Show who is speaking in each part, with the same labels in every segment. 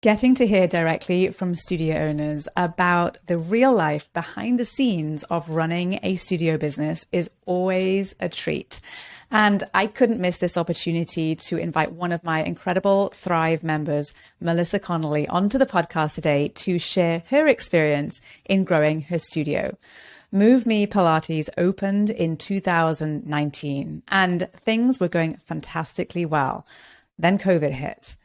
Speaker 1: Getting to hear directly from studio owners about the real life behind the scenes of running a studio business is always a treat. And I couldn't miss this opportunity to invite one of my incredible Thrive members, Melissa Connolly, onto the podcast today to share her experience in growing her studio. Me Pilates opened in 2019 and things were going fantastically well. Then COVID hit.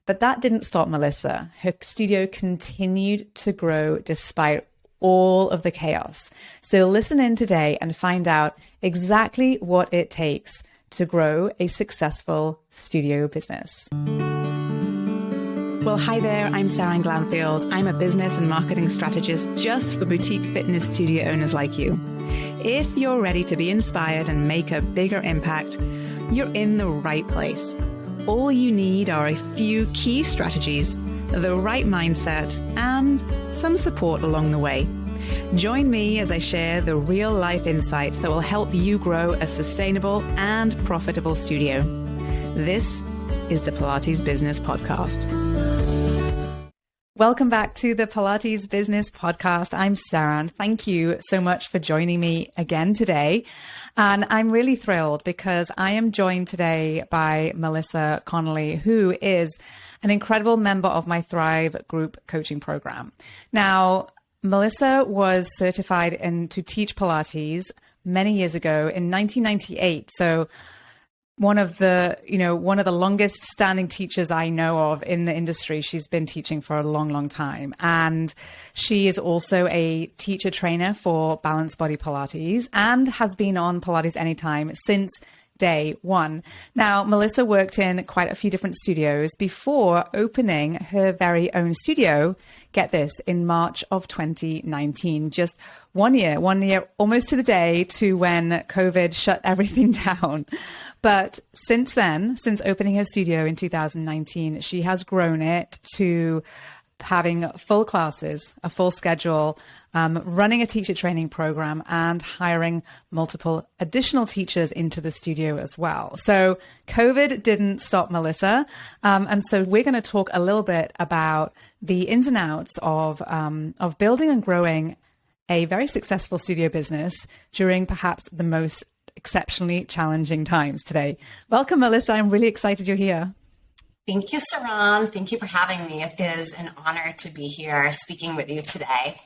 Speaker 1: But that didn't stop Melissa. Her studio continued to grow despite all of the chaos. So listen in today and find out exactly what it takes to grow a successful studio business. Well, hi there, I'm Seran Glanfield. I'm a business and marketing strategist just for boutique fitness studio owners like you. If you're ready to be inspired and make a bigger impact, you're in the right place. All you need are a few key strategies, the right mindset, and some support along the way. Join me as I share the real life insights that will help you grow a sustainable and profitable studio. This is the Pilates Business Podcast. Welcome back to the Pilates Business Podcast. I'm Seran. Thank you so much for joining me again today. And I'm really thrilled because I am joined today by Melissa Connolly, who is an incredible member of my Thrive group coaching program. Now, Melissa was certified to teach Pilates many years ago in 1998. So one of the longest standing teachers I know of in the industry. She's been teaching for a long, long time. And she is also a teacher trainer for Balanced Body Pilates and has been on Pilates Anytime since day one. Now, Melissa worked in quite a few different studios before opening her very own studio, get this, in March of 2019, just one year almost to the day to when COVID shut everything down. But since then, since opening her studio in 2019, she has grown it to having full classes, a full schedule, running a teacher training program, and hiring multiple additional teachers into the studio as well. So COVID didn't stop Melissa. And so we're going to talk a little bit about the ins and outs of building and growing a very successful studio business during perhaps the most exceptionally challenging times today. Welcome, Melissa. I'm really excited you're here.
Speaker 2: Thank you, Seran. Thank you for having me. It is an honor to be here speaking with you today.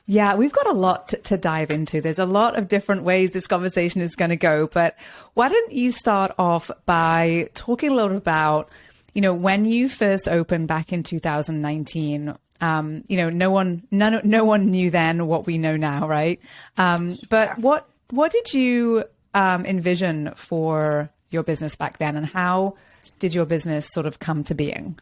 Speaker 1: Yeah, we've got a lot to dive into. There's a lot of different ways this conversation is going to go, but why don't you start off by talking a little about, when you first opened back in 2019, no one knew then what we know now, right? But what did you envision for your business back then, and how did your business sort of come to being?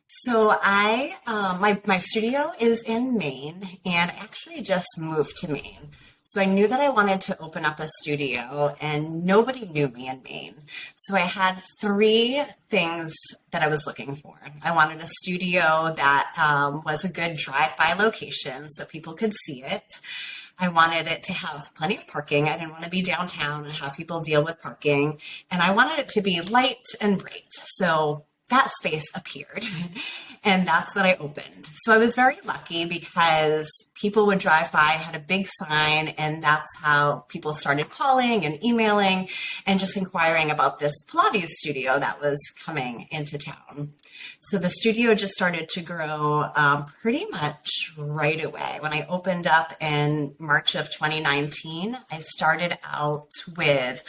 Speaker 2: So my studio is in Maine, and I actually just moved to Maine. So I knew that I wanted to open up a studio, and nobody knew me in Maine. So I had three things that I was looking for. I wanted a studio that was a good drive-by location so people could see it. I wanted it to have plenty of parking. I didn't want to be downtown and have people deal with parking. And I wanted it to be light and bright. So that space appeared, and that's what I opened. So I was very lucky because people would drive by, had a big sign, and that's how people started calling and emailing and just inquiring about this Pilates studio that was coming into town. So the studio just started to grow pretty much right away. When I opened up in March of 2019, I started out with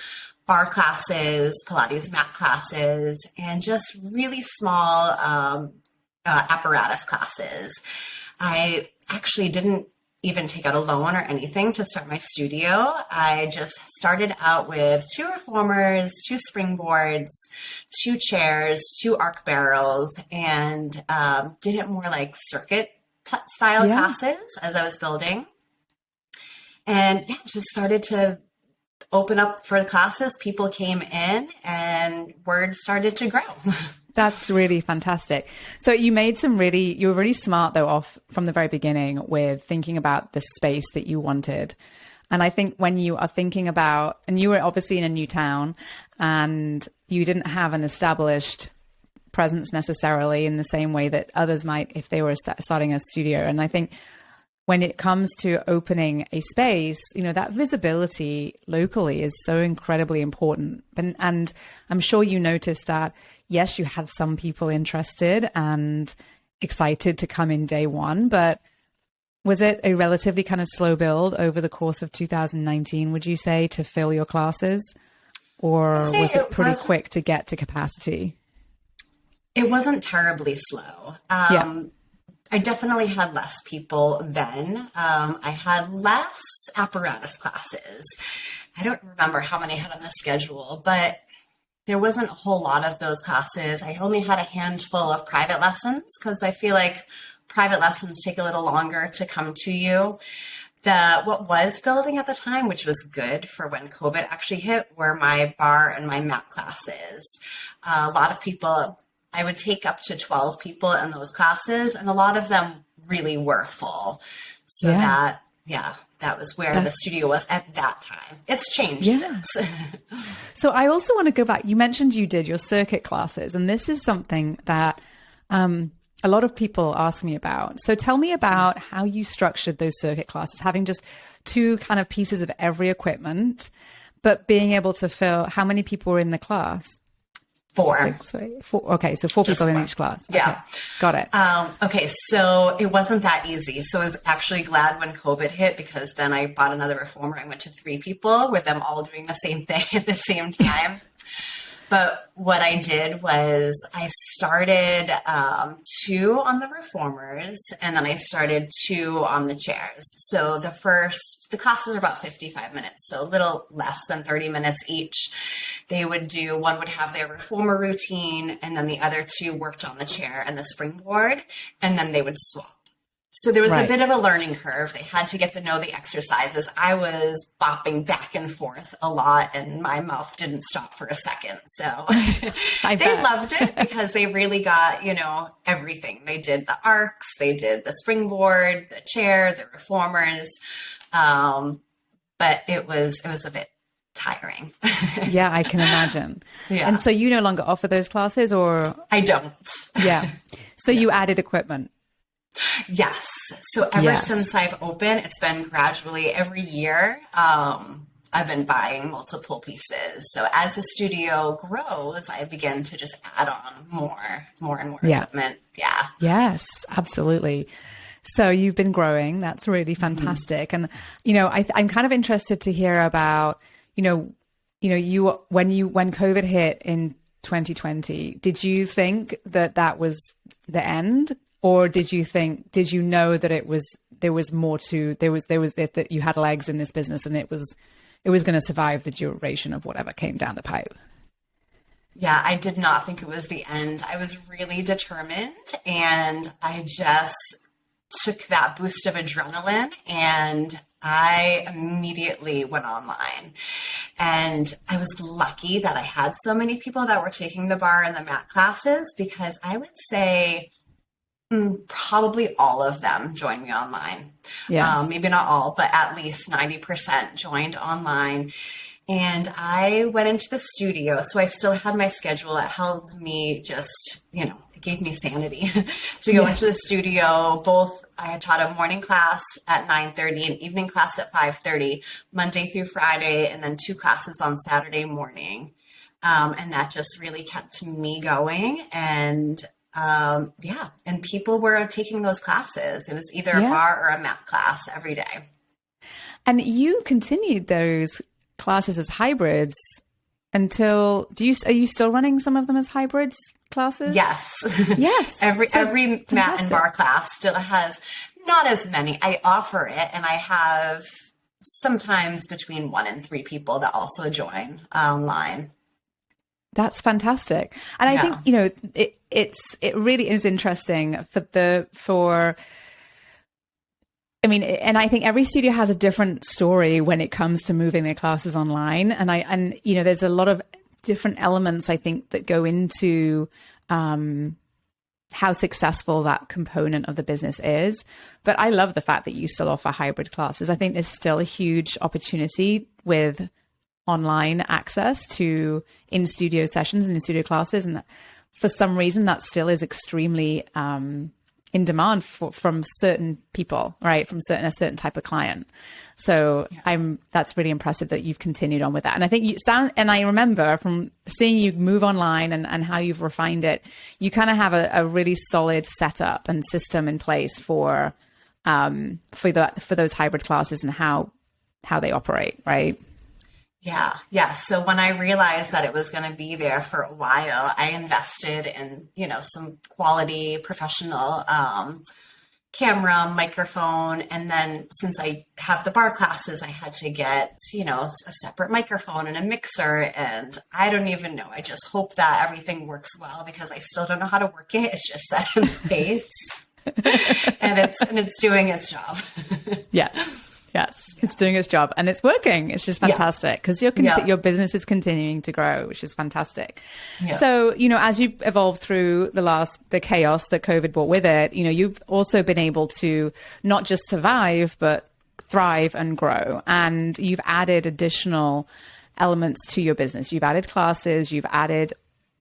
Speaker 2: bar classes, Pilates mat classes, and just really small apparatus classes. I actually didn't even take out a loan or anything to start my studio. I just started out with 2 reformers, 2 springboards, 2 chairs, 2 arc barrels, and did it more like circuit style classes as I was building. And just started to open up for the classes. People came in and word started to grow.
Speaker 1: That's really fantastic. So you were really smart though off from the very beginning with thinking about the space that you wanted. And I think when you are thinking about, and you were obviously in a new town and you didn't have an established presence necessarily in the same way that others might if they were starting a studio. And I think when it comes to opening a space, that visibility locally is so incredibly important. And I'm sure you noticed that, yes, you had some people interested and excited to come in day one, but was it a relatively kind of slow build over the course of 2019, would you say, to fill your classes? Or was it pretty quick to get to capacity?
Speaker 2: It wasn't terribly slow. I definitely had less people then. I had less apparatus classes. I don't remember how many I had on the schedule, but there wasn't a whole lot of those classes. I only had a handful of private lessons because I feel like private lessons take a little longer to come to you. What was building at the time, which was good for when COVID actually hit, were my bar and my mat classes. A lot of people, I would take up to 12 people in those classes, and a lot of them really were full. So that was where the studio was at that time. It's changed since.
Speaker 1: So I also want to go back. You mentioned you did your circuit classes, and this is something that a lot of people ask me about. So tell me about how you structured those circuit classes, having just two kind of pieces of every equipment, but being able to fill, how many people were in the class?
Speaker 2: Four.
Speaker 1: Okay, so four people in each class.
Speaker 2: Yeah.
Speaker 1: Okay, got it.
Speaker 2: Okay, so it wasn't that easy. So I was actually glad when COVID hit, because then I bought another reformer. I went to 3 people with them all doing the same thing at the same time. But what I did was I started 2 on the reformers, and then I started 2 on the chairs. So the classes are about 55 minutes, so a little less than 30 minutes each. One would have their reformer routine, and then the other 2 worked on the chair and the springboard, and then they would swap. So there was a bit of a learning curve. They had to get to know the exercises. I was bopping back and forth a lot, and my mouth didn't stop for a second. So they loved it because they really got, everything. They did the arcs, they did the springboard, the chair, the reformers. But it was a bit tiring.
Speaker 1: Yeah, I can imagine.
Speaker 2: Yeah.
Speaker 1: And so you no longer offer those classes, or?
Speaker 2: I don't.
Speaker 1: Yeah. So you added equipment.
Speaker 2: Yes. So ever since I've opened, it's been gradually every year. I've been buying multiple pieces. So as the studio grows, I begin to just add on more and more equipment. Yeah.
Speaker 1: Yes, absolutely. So you've been growing. That's really fantastic. And, I'm kind of interested to hear about, when COVID hit in 2020, did you think that was the end? Or did you know that there was more to, that you had legs in this business, and it was going to survive the duration of whatever came down the pipe?
Speaker 2: Yeah, I did not think it was the end. I was really determined, and I just took that boost of adrenaline, and I immediately went online. And I was lucky that I had so many people that were taking the bar and the mat classes, because I would say probably all of them joined me online. Yeah. Maybe not all, but at least 90% joined online. And I went into the studio. So I still had my schedule. It held me just, it gave me sanity to go into the studio. I had taught a morning class at 9:30, an evening class at 5:30, Monday through Friday, and then 2 classes on Saturday morning. And that just really kept me going. And and people were taking those classes. It was either a bar or a mat class every day.
Speaker 1: And you continued those classes as hybrids until, are you still running some of them as hybrids classes?
Speaker 2: Yes.
Speaker 1: Yes.
Speaker 2: Every mat and bar class still has, not as many. I offer it, and I have sometimes between 1 and 3 people that also join online.
Speaker 1: That's fantastic. And I think, it really is interesting and I think every studio has a different story when it comes to moving their classes online. And there's a lot of different elements, I think, that go into, how successful that component of the business is. But I love the fact that you still offer hybrid classes. I think there's still a huge opportunity with online access to in-studio sessions and in-studio classes. And for some reason that still is extremely in demand from certain people, right? From a certain type of client. So that's really impressive that you've continued on with that. And I think and I remember from seeing you move online and how you've refined it, you kind of have a really solid setup and system in place for those hybrid classes and how they operate, right?
Speaker 2: Yeah. So when I realized that it was going to be there for a while, I invested in, some quality professional camera, microphone. And then since I have the bar classes, I had to get, a separate microphone and a mixer. And I don't even know. I just hope that everything works well because I still don't know how to work it. It's just set in place and it's doing its job.
Speaker 1: Yes, it's doing its job and it's working. It's just fantastic because your business is continuing to grow, which is fantastic. Yeah. So, as you've evolved through the chaos that COVID brought with it, you've also been able to not just survive, but thrive and grow. And you've added additional elements to your business. You've added classes, you've added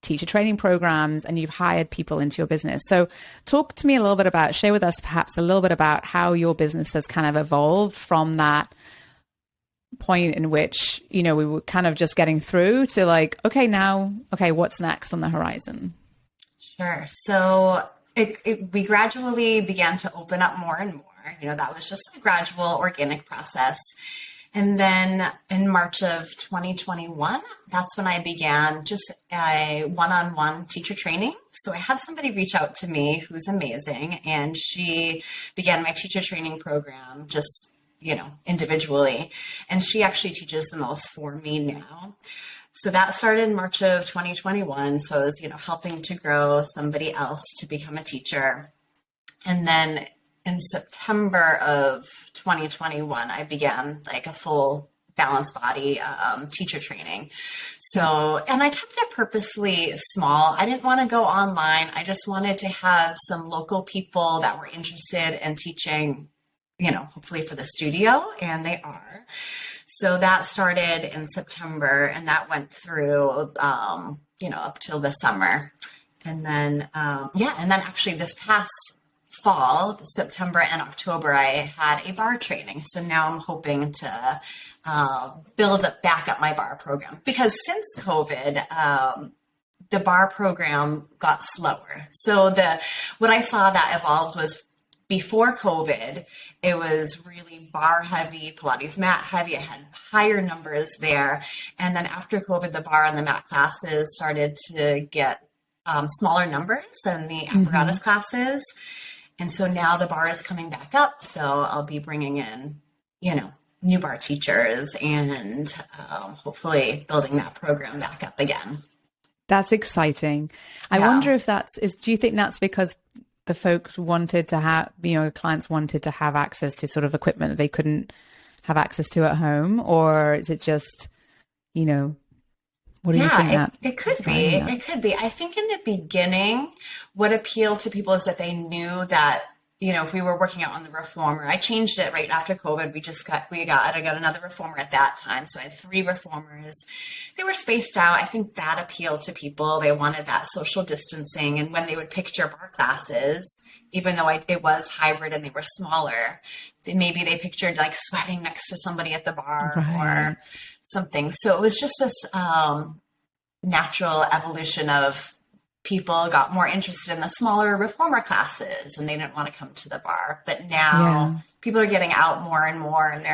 Speaker 1: teacher training programs, and you've hired people into your business. So talk to me a little bit share with us perhaps a little bit about how your business has kind of evolved from that point in which, we were kind of just getting through to what's next on the horizon?
Speaker 2: Sure. So we gradually began to open up more and more. That was just a gradual organic process. And then in March of 2021, that's when I began just a one-on-one teacher training. So I had somebody reach out to me who's amazing, and she began my teacher training program just, individually. And she actually teaches the most for me now. So that started in March of 2021. So I was, helping to grow somebody else to become a teacher. And then in September of 2021, I began a full balanced body teacher training. So, and I kept it purposely small. I didn't want to go online. I just wanted to have some local people that were interested in teaching, hopefully for the studio, and they are. So that started in September, and that went through, up till the summer. And then, and then actually this past fall, September and October, I had a bar training. So now I'm hoping to back up my bar program because since COVID, the bar program got slower. So what I saw that evolved was before COVID, it was really bar heavy, Pilates mat heavy. I had higher numbers there. And then after COVID, the bar and the mat classes started to get smaller numbers than the apparatus classes. And so now the bar is coming back up. So I'll be bringing in, new bar teachers and hopefully building that program back up again.
Speaker 1: That's exciting. I wonder if do you think that's because the folks wanted to have, clients wanted to have access to sort of equipment that they couldn't have access to at home? Or is it just, what do you think?
Speaker 2: It could be. It could be. I think in the beginning, what appealed to people is that they knew that, if we were working out on the reformer, I changed it right after COVID. I got another reformer at that time. So I had 3 reformers. They were spaced out. I think that appealed to people. They wanted that social distancing. And when they would picture bar classes, even though it was hybrid and they were smaller, maybe they pictured sweating next to somebody at the bar or something. So it was just this natural evolution of people got more interested in the smaller reformer classes and they didn't want to come to the bar. But now people are getting out more and more and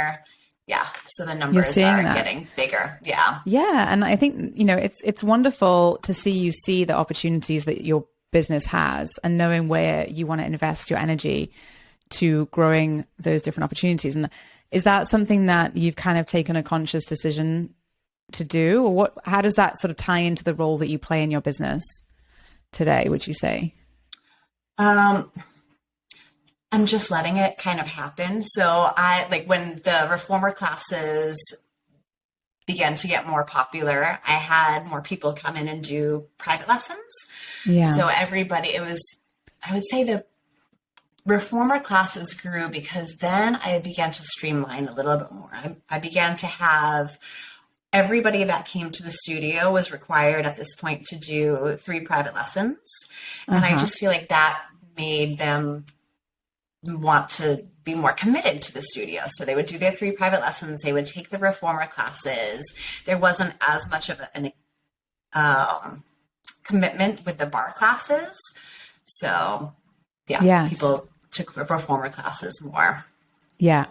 Speaker 2: so the numbers are getting bigger. Yeah.
Speaker 1: Yeah. And I think, it's wonderful to see you see the opportunities that your business has and knowing where you want to invest your energy to growing those different opportunities. And is that something that you've kind of taken a conscious decision to do, or how does that sort of tie into the role that you play in your business today, would you say?
Speaker 2: I'm just letting it kind of happen. So when the reformer classes began to get more popular, I had more people come in and do private lessons. Yeah. So I would say the reformer classes grew because then I began to streamline a little bit more. I began to have everybody that came to the studio was required at this point to do 3 private lessons. And I just feel like that made them want to be more committed to the studio. So they would do their 3 private lessons. They would take the reformer classes. There wasn't as much of an commitment with the bar classes. So people took reformer classes more.
Speaker 1: Yeah.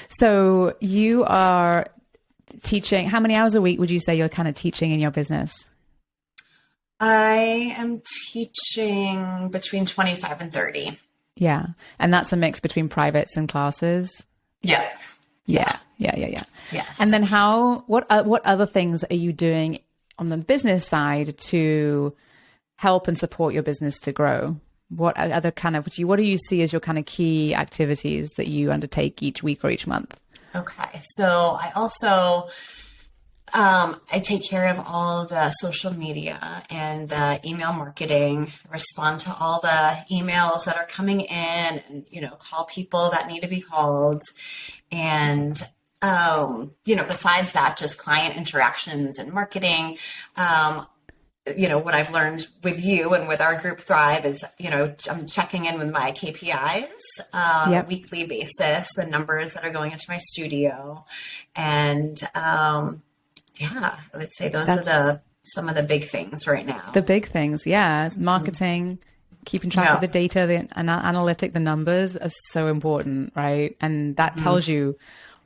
Speaker 1: So you are teaching, how many hours a week would you say you're kind of teaching in your business?
Speaker 2: I am teaching between 25 and 30.
Speaker 1: Yeah. And that's a mix between privates and classes?
Speaker 2: Yeah.
Speaker 1: Yes. And then what other things are you doing on the business side to help and support your business to grow? What other what do you see as your kind of key activities that you undertake each week or each month?
Speaker 2: Okay. So I also, I take care of all the social media and the email marketing, respond to all the emails that are coming in and, call people that need to be called. And, besides that, just client interactions and marketing, what I've learned with you and with our group Thrive is, I'm checking in with my KPIs weekly basis, the numbers that are going into my studio. And I would say those are some of the big things right now. The
Speaker 1: big things, marketing, keeping track of the data, the analytic, the numbers are so important, right? And that tells you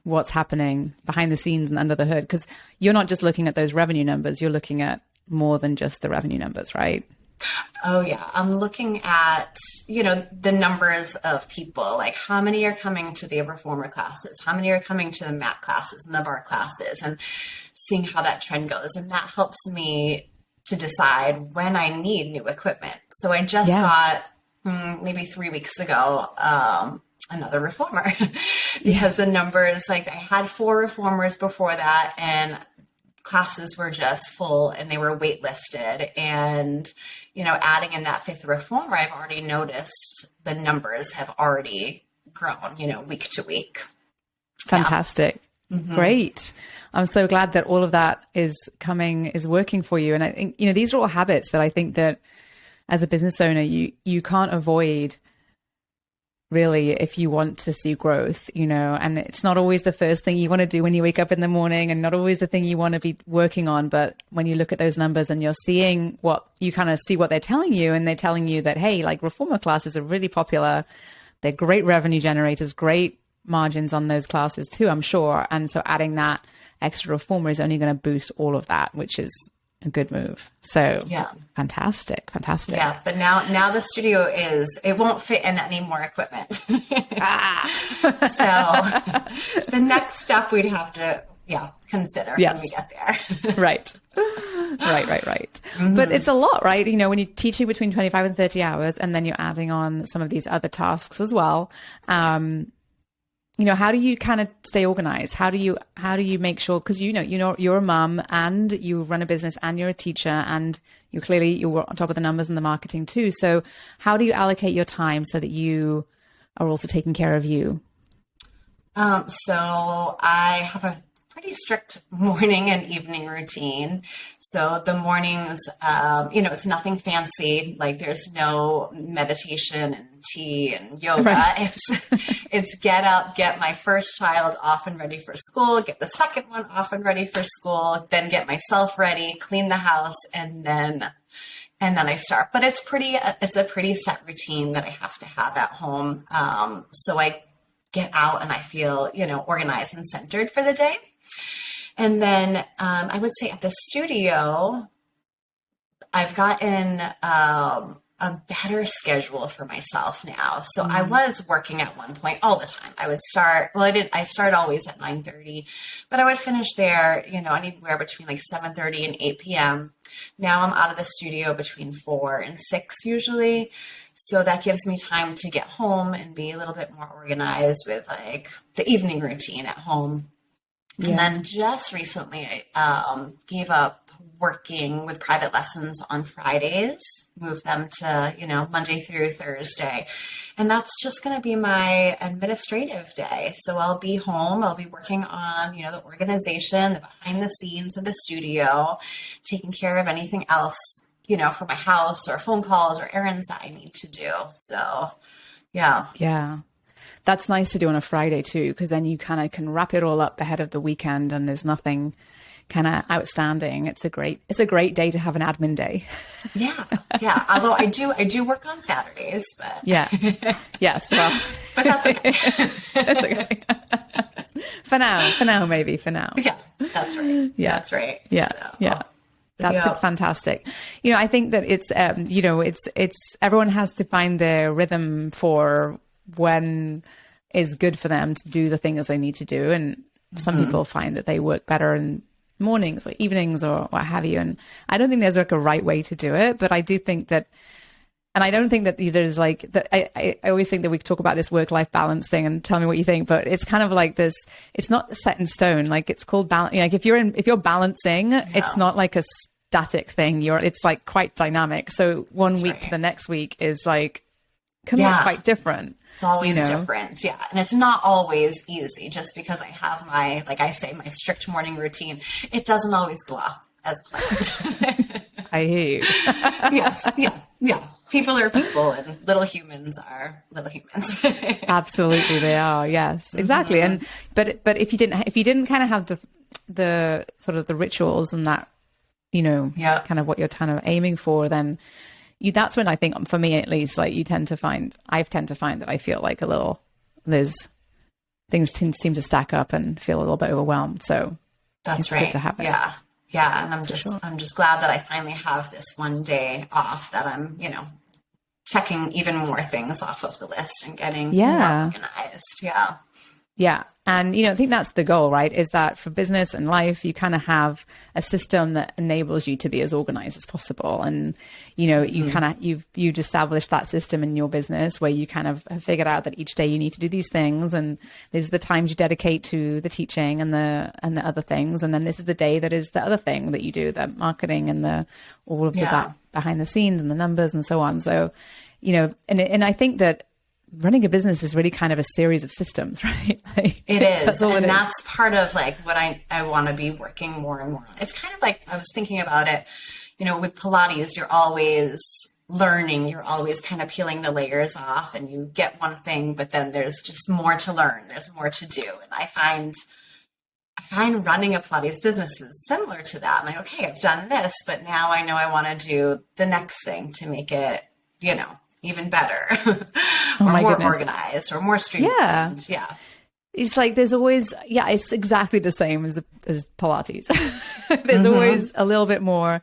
Speaker 1: what's happening behind the scenes and under the hood, because you're not just looking at those revenue numbers, you're looking at more than just the revenue numbers, right?
Speaker 2: Oh yeah. I'm looking at, the numbers of people, like how many are coming to the reformer classes, how many are coming to the mat classes and the bar classes, and seeing how that trend goes. And that helps me to decide when I need new equipment. So I just got maybe 3 weeks ago, another reformer because the numbers, like I had 4 reformers before that, and classes were just full and they were waitlisted. And, adding in that 5th reformer, I've already noticed the numbers have already grown, week to week.
Speaker 1: Fantastic. Great. I'm so glad that all of that is working for you. And I think, these are all habits that I think that as a business owner, you can't avoid really if you want to see growth, and it's not always the first thing you want to do when you wake up in the morning, and not always the thing you want to be working on. But when you look at those numbers and you're seeing what they're telling you, and they're telling you that, hey, like reformer classes are really popular. They're great revenue generators, great margins on those classes too, I'm sure. And so adding that extra reformer is only going to boost all of that, which is a good move. So fantastic.
Speaker 2: Yeah. But now the studio it won't fit in any more equipment. So the next step we'd have to, consider when we get there.
Speaker 1: Right. But it's a lot, right? When you're teaching between 25 and 30 hours, and then you're adding on some of these other tasks as well. How do you kind of stay organized? How do you make sure, because you're a mom and you run a business and you're a teacher, and you're on top of the numbers and the marketing too. So how do you allocate your time so that you are also taking care of you?
Speaker 2: So I have a pretty strict morning and evening routine. So the mornings, it's nothing fancy. Like there's no meditation and tea and yoga. Right. It's get up, get my first child off and ready for school, get the second one off and ready for school, then get myself ready, clean the house, and then I start. But it's a pretty set routine that I have to have at home. So I get out and I feel, organized and centered for the day. And then I would say at the studio, I've gotten a better schedule for myself now. So I was working at one point all the time. I would start, I start always at 9:30, but I would finish there, anywhere between like 7:30 and 8 p.m. Now I'm out of the studio between 4 and 6 usually. So that gives me time to get home and be a little bit more organized with like the evening routine at home. Yeah. And then just recently, I gave up working with private lessons on Fridays, move them to, Monday through Thursday. And that's just going to be my administrative day. So I'll be home. I'll be working on, the organization, the behind the scenes of the studio, taking care of anything else, for my house or phone calls or errands that I need to do. So, yeah.
Speaker 1: Yeah. That's nice to do on a Friday too, because then you kind of can wrap it all up ahead of the weekend and there's nothing kind of outstanding. It's a great day to have an admin day.
Speaker 2: Yeah. Yeah. Although I do work on Saturdays, but
Speaker 1: yeah. Yes. Well,
Speaker 2: but that's okay.
Speaker 1: That's okay. For now, maybe for now.
Speaker 2: Yeah. That's right.
Speaker 1: Yeah.
Speaker 2: That's right.
Speaker 1: Yeah.
Speaker 2: So,
Speaker 1: yeah. That's fantastic. I think that it's, it's everyone has to find their rhythm for when is good for them to do the things they need to do. And some people find that they work better in mornings or evenings or what have you. And I don't think there's like a right way to do it, but I do think that, and I don't think that there's like that. I always think that we talk about this work-life balance thing and tell me what you think, but it's kind of like this, it's not set in stone. Like it's called balance. Like if you're balancing, it's not like a static thing. It's like quite dynamic. So one week to the next week is like, can be quite different.
Speaker 2: It's always different. Yeah. And it's not always easy just because I have my, like I say, my strict morning routine. It doesn't always go off as planned.
Speaker 1: I hear you.
Speaker 2: Yes. Yeah. Yeah. People are people and little humans are little humans.
Speaker 1: Absolutely. They are. Yes, exactly. And, but if you didn't kind of have the sort of the rituals and that, kind of what you're kind of aiming for, then that's when I think, for me at least, like I tend to find that I feel like things seem to stack up and feel a little bit overwhelmed. So
Speaker 2: that's
Speaker 1: good to have it.
Speaker 2: Yeah. Yeah. And I'm just glad that I finally have this one day off that I'm, checking even more things off of the list and getting more organized. Yeah.
Speaker 1: Yeah. And, I think that's the goal, right? Is that for business and life, you kind of have a system that enables you to be as organized as possible. And, you've established that system in your business where you kind of have figured out that each day you need to do these things. And these are the times you dedicate to the teaching and the other things. And then this is the day that is the other thing that you do, the marketing and all of that behind the scenes and the numbers and so on. So, and I think that running a business is really kind of a series of systems, right? Like,
Speaker 2: it is. And that's part of like what I want to be working more and more on. It's kind of like, I was thinking about it, with Pilates, you're always learning, you're always kind of peeling the layers off and you get one thing, but then there's just more to learn. There's more to do. And I find running a Pilates business is similar to that. I'm like, okay, I've done this, but now I know I want to do the next thing to make it, even better or more organized or more streamlined. Yeah.
Speaker 1: It's like, there's always, it's exactly the same as Pilates. There's always a little bit more.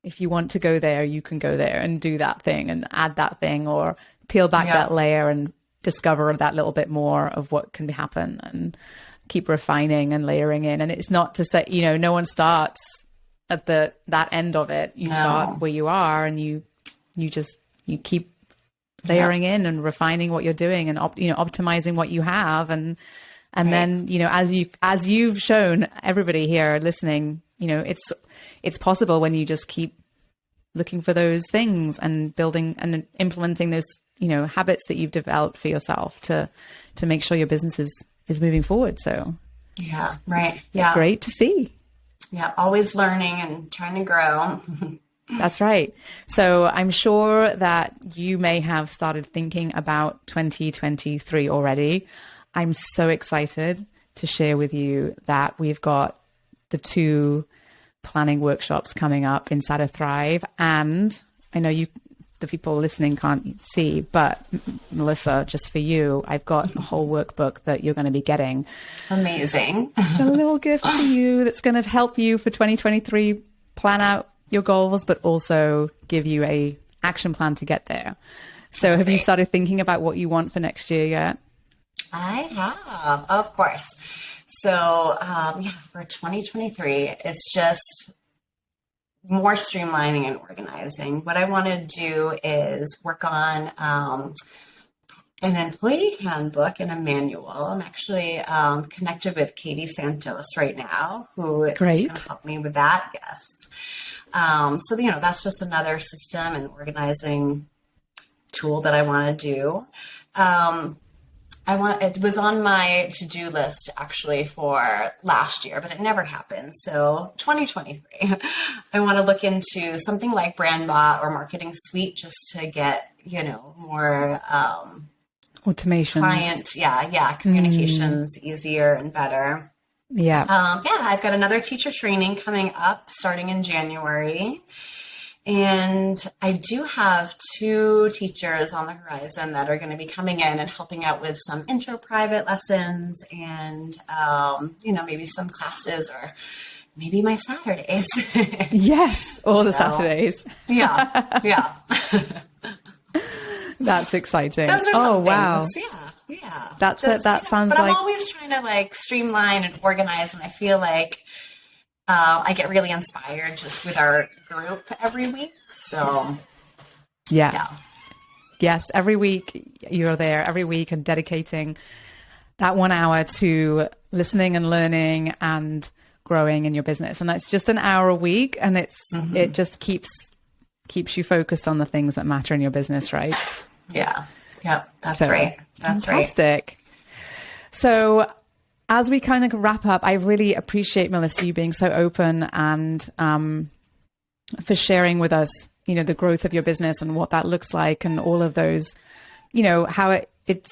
Speaker 1: If you want to go there, you can go there and do that thing and add that thing or peel back that layer and discover that little bit more of what can happen and keep refining and layering in. And it's not to say, no one starts at that end of it. You start where you are and you keep layering in and refining what you're doing and optimizing what you have and then as you've shown everybody here listening, it's possible when you just keep looking for those things and building and implementing those habits that you've developed for yourself to make sure your business is moving forward. So it's great to see.
Speaker 2: Always learning and trying to grow.
Speaker 1: That's right. So I'm sure that you may have started thinking about 2023 already. I'm so excited to share with you that we've got the 2 planning workshops coming up inside of Thrive. And I know the people listening can't see, but Melissa, just for you, I've got a whole workbook that you're going to be getting.
Speaker 2: Amazing.
Speaker 1: It's a little gift for you that's going to help you for 2023 plan out your goals, but also give you a action plan to get there. So have you started thinking about what you want for next year yet?
Speaker 2: I have, of course. So for 2023, it's just more streamlining and organizing. What I want to do is work on an employee handbook and a manual. I'm actually connected with Katie Santos right now, who is going to help me with that. Yes. That's just another system and organizing tool that I want to do. It was on my to-do list actually for last year, but it never happened. So 2023, I want to look into something like BrandBot or Marketing Suite just to get, more
Speaker 1: automations,
Speaker 2: communications easier and better.
Speaker 1: Yeah.
Speaker 2: I've got another teacher training coming up starting in January. And I do have 2 teachers on the horizon that are going to be coming in and helping out with some intro private lessons and, maybe some classes or maybe my Saturdays.
Speaker 1: Yes. All the Saturdays.
Speaker 2: Yeah.
Speaker 1: That's exciting.
Speaker 2: Those are some
Speaker 1: wow.
Speaker 2: things. Yeah.
Speaker 1: That's it. That sounds
Speaker 2: but
Speaker 1: like.
Speaker 2: I'm always trying to streamline and organize. And I feel like I get really inspired just with our group every week. So,
Speaker 1: yeah. Yes. Every week you're there every week and dedicating that 1 hour to listening and learning and growing in your business. And that's just an hour a week. And it just keeps you focused on the things that matter in your business, right?
Speaker 2: Yeah. That's right. That's
Speaker 1: fantastic. Right. So as we kind of wrap up, I really appreciate, Melissa, you being so open and for sharing with us, the growth of your business and what that looks like and all of those, how it's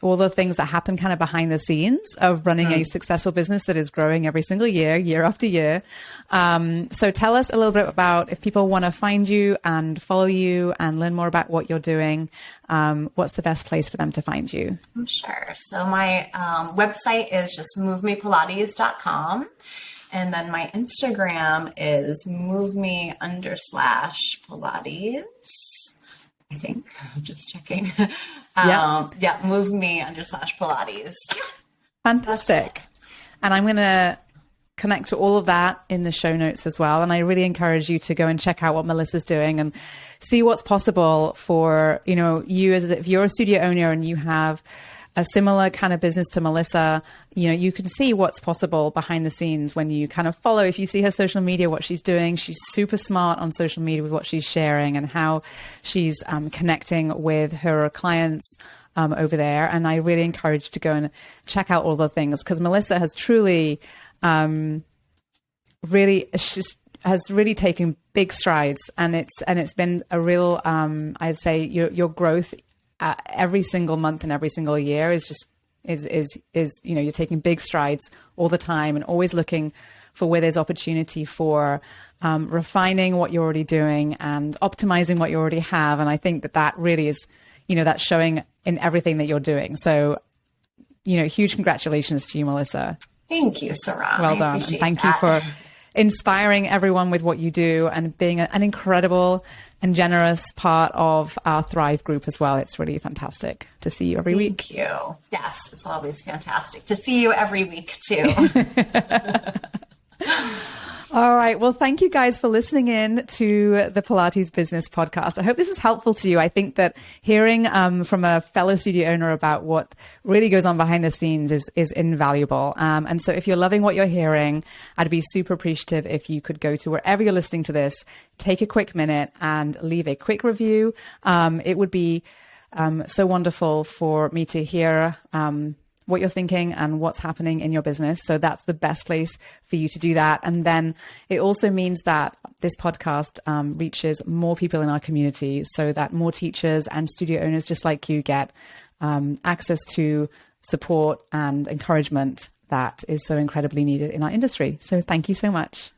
Speaker 1: all the things that happen kind of behind the scenes of running a successful business that is growing every single year after year. So tell us a little bit about if people want to find you and follow you and learn more about what you're doing, what's the best place for them to find you?
Speaker 2: Sure. So my website is just movemepilates.com. And then my Instagram is moveme_Pilates. I think I'm just checking. moveme_Pilates.
Speaker 1: Fantastic. And I'm going to connect to all of that in the show notes as well. And I really encourage you to go and check out what Melissa's doing and see what's possible for, you as if you're a studio owner and you have a similar kind of business to Melissa, you can see what's possible behind the scenes when you kind of follow, if you see her social media, what she's doing. She's super smart on social media with what she's sharing and how she's connecting with her clients over there. And I really encourage you to go and check out all the things because Melissa has truly has really taken big strides and it's been a real, I'd say your growth every single month and every single year is you're taking big strides all the time and always looking for where there's opportunity for refining what you're already doing and optimizing what you already have. And I think that really is, that's showing in everything that you're doing. So, huge congratulations to you, Melissa.
Speaker 2: Thank you, Seran.
Speaker 1: Well done. And thank you for inspiring everyone with what you do and being an incredible and generous part of our Thrive group as well. It's really fantastic to see you every week.
Speaker 2: Thank you. Yes, it's always fantastic to see you every week too.
Speaker 1: All right. Well, thank you guys for listening in to the Pilates Business Podcast. I hope this is helpful to you. I think that hearing from a fellow studio owner about what really goes on behind the scenes is invaluable. And so if you're loving what you're hearing, I'd be super appreciative if you could go to wherever you're listening to this, take a quick minute and leave a quick review. It would be so wonderful for me to hear what you're thinking and what's happening in your business. So that's the best place for you to do that. And then it also means that this podcast reaches more people in our community so that more teachers and studio owners just like you get access to support and encouragement that is so incredibly needed in our industry. So thank you so much.